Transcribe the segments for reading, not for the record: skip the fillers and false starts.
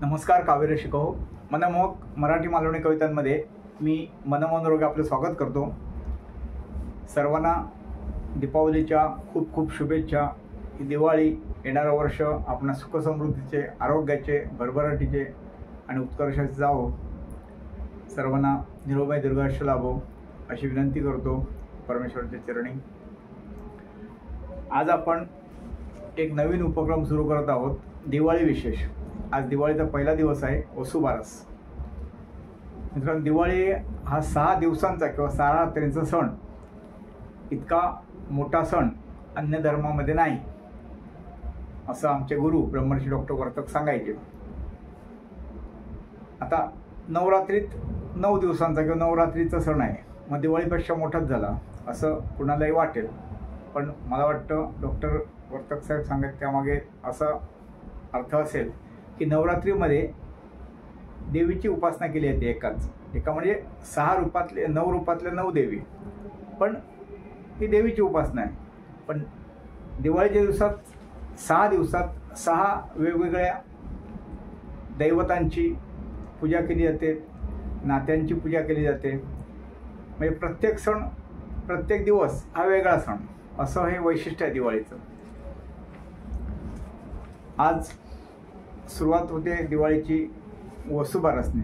नमस्कार. काव्य शिकव मनमोहक मराठी मालवणी कवितांमध्ये मी मनमोहन रोगे आपले स्वागत करतो. सर्वांना दीपावलीच्या खूप खूप शुभेच्छा. ही दिवाळी येणारं वर्ष आपल्या सुखसमृद्धीचे, आरोग्याचे, भरभराटीचे आणि उत्कर्षाचे जावो. सर्वांना निरोगी दीर्घायुष्य लाभो अशी विनंती करतो परमेश्वराच्या चरणी. आज आपण एक नवीन उपक्रम सुरू करत आहोत, दिवाळी विशेष. आज दिवाळीचा पहिला दिवस आहे, वसुबारस. मित्रांनो, दिवाळी हा 6 दिवसांचा किंवा 6 रात्रींचा सण. इतका मोठा सण अन्य धर्मामध्ये नाही असं आमचे गुरु ब्रह्मर्षी डॉक्टर वर्तक सांगायचे. आता नवरात्रीत 9 दिवसांचा किंवा नवरात्रीचा सण आहे, मग दिवाळीपेक्षा मोठाच झाला असं कुणालाही वाटेल. पण मला वाटतं डॉक्टर वर्तक साहेब सांगत त्यामागे असा अर्थ असेल की नवरात्रीमध्ये देवीची उपासना केली जाते. एका म्हणजे 9 रूपातल्या 9 देवी, पण ही देवीची उपासना आहे. पण दिवाळीच्या दिवसात 6 दिवसात 6 वेगवेगळ्या दैवतांची पूजा केली जाते, नात्यांची पूजा केली जाते. म्हणजे प्रत्येक सण, प्रत्येक दिवस हा वेगळा सण, असं हे वैशिष्ट्य आहे दिवाळीचं. आज सुरुवात होते दिवाळीची वसुबारसने.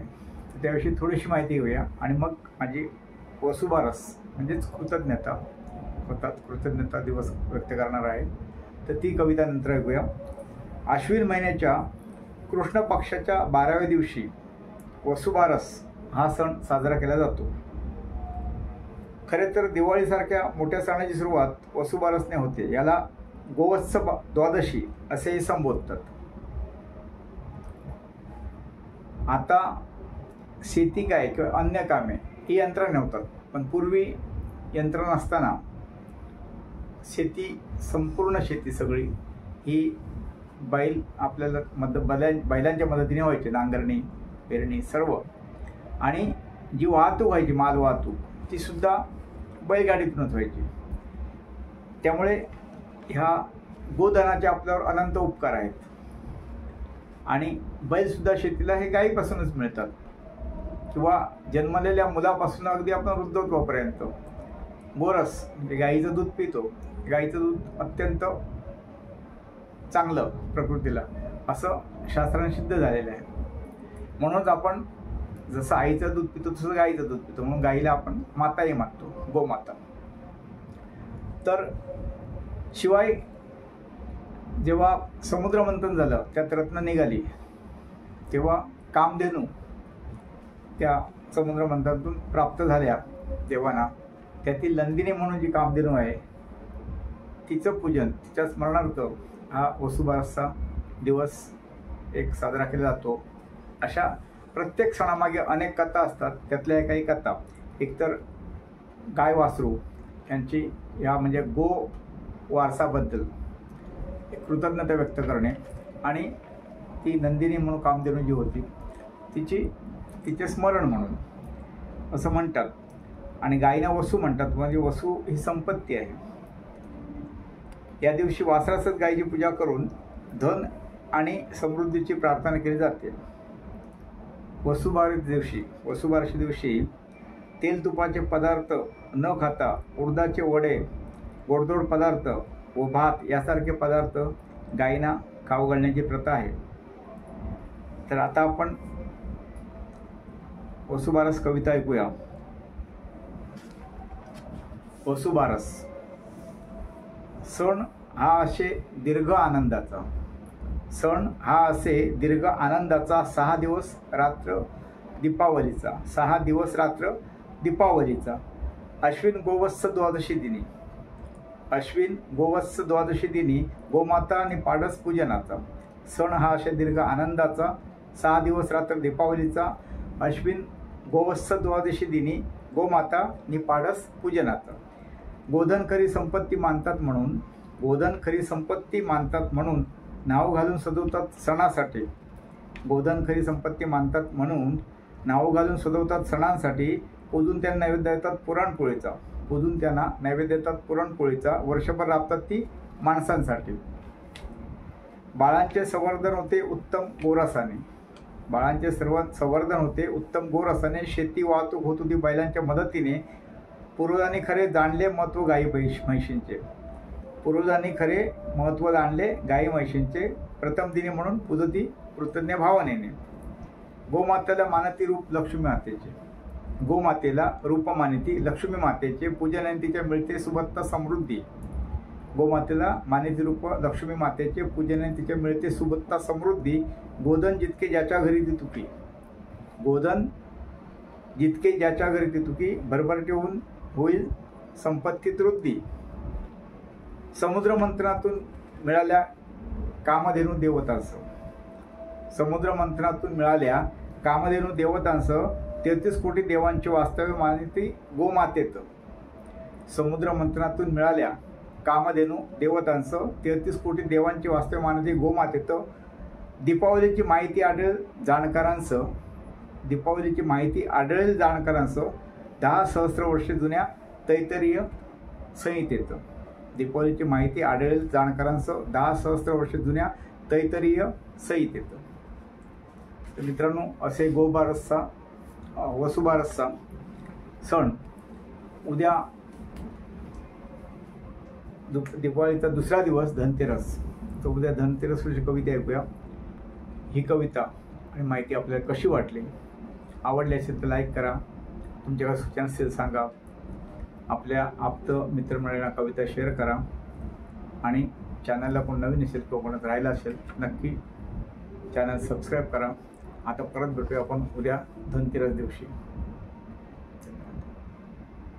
त्याविषयी थोडीशी माहिती घेऊया आणि मग माझी वसुबारस म्हणजेच कृतज्ञता दिवस व्यक्त करणार आहे. तर ती कविता नंतर ऐकूया. आश्विन महिन्याच्या कृष्ण पक्षाच्या 12व्या दिवशी वसुबारस हा सण साजरा केला जातो. खरे तर दिवाळीसारख्या मोठ्या सणाची सुरुवात वसुबारसने होते. याला गोवत्स द्वादशी असेही संबोधतात. आता शेती काय किंवा अन्य कामे ही यंत्रणा होतात, पण पूर्वी यंत्रणा नसताना संपूर्ण शेती सगळी ही बैल आपल्याला बैलांच्या मदतीने व्हायची. नांगरणी, पेरणी सर्व. आणि जी वाहतूक व्हायची, माल वाहतूक, ती सुद्धा बैलगाडीतूनच व्हायची. त्यामुळे ह्या गोधनाचे आपल्यावर अनंत उपकार आहेत. आणि बैलसुद्धा शेतीला हे गायीपासूनच मिळतात, किंवा जन्मलेल्या मुलापासून अगदी आपण वृद्धत्वापर्यंत गोरस म्हणजे गाईचं दूध पितो. गाईचं दूध अत्यंत चांगलं प्रकृतीला असं शास्त्राने सिद्ध झालेलं आहे. म्हणूनच आपण जसं आईचं दूध पितो तसं गाईचं दूध पितो, म्हणून गाईला आपण माताही मानतो, गोमाता. तर शिवाय जेव्हा समुद्रमंथन झालं, त्यात रत्न निघाली, तेव्हा कामधेनू त्या समुद्रमंथनातून प्राप्त झाल्या देवांना. त्यातील नंदिनी म्हणून जी कामधेनू आहे, तिचं पूजन, तिच्या स्मरणार्थ हा वसुबारसचा दिवस एक साजरा केला जातो. अशा प्रत्येक सणामागे अनेक कथा असतात. त्यातल्या काही कथा, एकतर गाय वासरू यांची, या म्हणजे गो वारसाबद्दल कृतज्ञता व्यक्त करणे, आणि ती नंदिनी म्हणून कामधेनू जी होती तिचे स्मरण म्हणून असं म्हणतात. आणि गायीना वसू म्हणतात, म्हणजे वसू ही संपत्ती आहे. या दिवशी वासरासच गायीची पूजा करून धन आणि समृद्धीची प्रार्थना केली जाते. वसुबारशी दिवशी तेल तुपाचे पदार्थ न खाता उडदाचे वडे, गोडधोड पदार्थ व भात यासारखे पदार्थ गायींना खाऊ घालण्याची प्रथा आहे. तर आता आपण वसुबारस कविता ऐकूया. वसुबारस. सण हा असे दीर्घ आनंदाचा 6 दिवस रात्र दीपावलीचा. अश्विन गोवत्स द्वादशी दिनी गोमाता आणि पाडस पूजनाचा. सण हा अशा दीर्घ आनंदाचा 6 दिवस रात्र दीपावलीचा. अश्विन गोवत्स द्वादशी दिनी गोमाता आणि पाडस पूजनाचा. गोधन खरी संपत्ती मानतात म्हणून नाव घालून सजवतात सणांसाठी. पूजून त्यांना नैवेद्य देतात पुरणपोळीचा. वर्षभर राबतात ती माणसांसाठी. बाळांचे संवर्धन होते उत्तम गोरसाने. बाळांचे सर्व संवर्धन होते. उत्तम गोरसाने शेती वाहतूक होत होती बैलांच्या मदतीने. पूर्वजांनी खरे जाणले महत्त्व गाई म्हैशींचे. पूर्वजांनी खरे महत्त्व जाणले गाई म्हैशींचे. प्रथम दिनी म्हणून पूजती कृतज्ञ भावनेने. गोमातेला मानती रूप लक्ष्मी मातेचे. गोमातेला रूप मानिती लक्ष्मी मातेचे. पूजन तिच्या मिळते सुबत्ता समृद्धी. गोमातेला मानिती रूप लक्ष्मी मातेचे. पूजन तिच्या मिळते सुबत्ता समृद्धी. गोधन जितके ज्याच्या घरी तितुकी. गोधन जितके ज्याच्या घरी तितुकी. भरभरटे होऊन होईल संपत्तीत वृद्धी. समुद्र मंथनातून मिळाल्या कामधेनू देवतांस. समुद्र मंथनातून मिळाल्या कामधेनू देवतांस. 33 कोटी देवांचे वास्तव्य मानिती गोमातेत. समुद्र मंथनातून मिळाल्या कामधेनू देवतांस. 33 कोटी देवांचे वास्तव्य मानिती गोमातेत. दीपावलीची माहिती आढळेल जाणकारांस. दीपावलीची माहिती आढळेल जाणकारांस. 10 सहस्र वर्षे जुन्या तैत्तरीय संहितेत. दीपावलीची माहिती आढळेल जाणकारांस. 10 सहस्र वर्षे जुन्या तैत्तरीय संहितेत. तर मित्रांनो, असे गोबारसचा वसुबारसचा सण. उद्या दिवाळीचा दुसरा दिवस धनतेरस. तर उद्या धनतेरसची कविता ऐकूया. ही कविता आणि माहिती आपल्याला कशी वाटली, आवडली असेल तर लाईक करा. तुमच्या काय सूचना असेल सांगा. आपल्या आप्त मित्रमंडळींना कविता शेअर करा. आणि चॅनलला कोण नवीन असेल किंवा कोणात राहिला असेल नक्की चॅनल सबस्क्राईब करा. आता परत भेटूया आपण उद्या धनतेरस दिवशी.